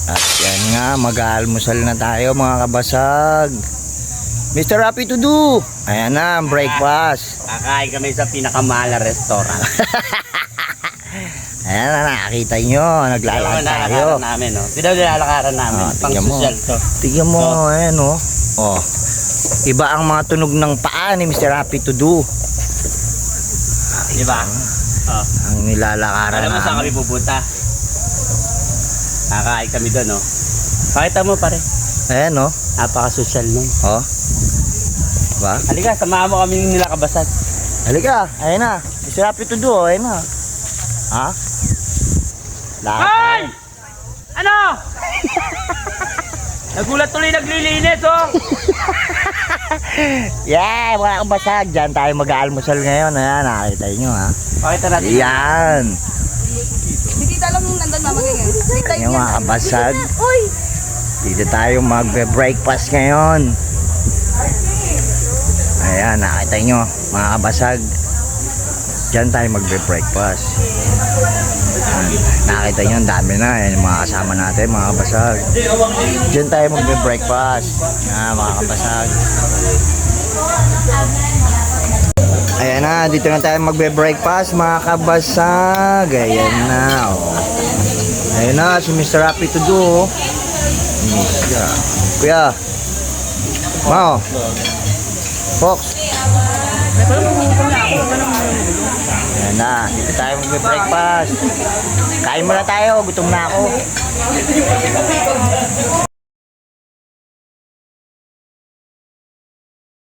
At yan nga, mag-aalmusal na tayo mga kabasag. Mr. Happy to do. Ayan na, ang breakfast. Kakain kami sa pinakamahal na restaurant. Ayan na, nakakita nyo, naglalakad tayo. Namin, no? Nilalakaran namin. Pang social to. Tignan mo, ayan o. Oh. Iba ang mga tunog ng paa ni Mr. Happy to do. Diba? Oh. Ang nilalakaran Alam mo saan kami pupunta? Kakain kami doon, no? Pakita mo, pare. Ayan o. Napaka-social nun. Oh. Diba? Halika, samahan mo kami nila kabasan. Halika, ayan na. Mr. Happy to do, ayan na. Ha? Lakad Hoy! tayo. Ano? Nagulat tuloy naglilinis, oh! Yeah, mga kabasag. Diyan tayo mag-aalmusal ngayon. Ayan, nakakita nyo ha. Pakita natin. Yan. Hindi tita lang nung nandun mamagay ngayon. Tita Yung mga kabasag. Dito tayo mag-breakfast ngayon. Ayan, nakita nyo mga kabasag. Diyan tayo mag-breakfast. Nakita nyo, ang dami na. Ayan yung mga kasama natin, mga kabasag. Diyan tayo mag-breakfast. Ayan, mga kabasag. Ayan na, dito na tayo magbe-breakfast mga kabasag. Ayan na, oh. Ayan na, si Mr. Happy to do. Kuya. Mao. Fox. Ayan na, dito tayo magbe-breakfast. Kain muna tayo, gutom na ako.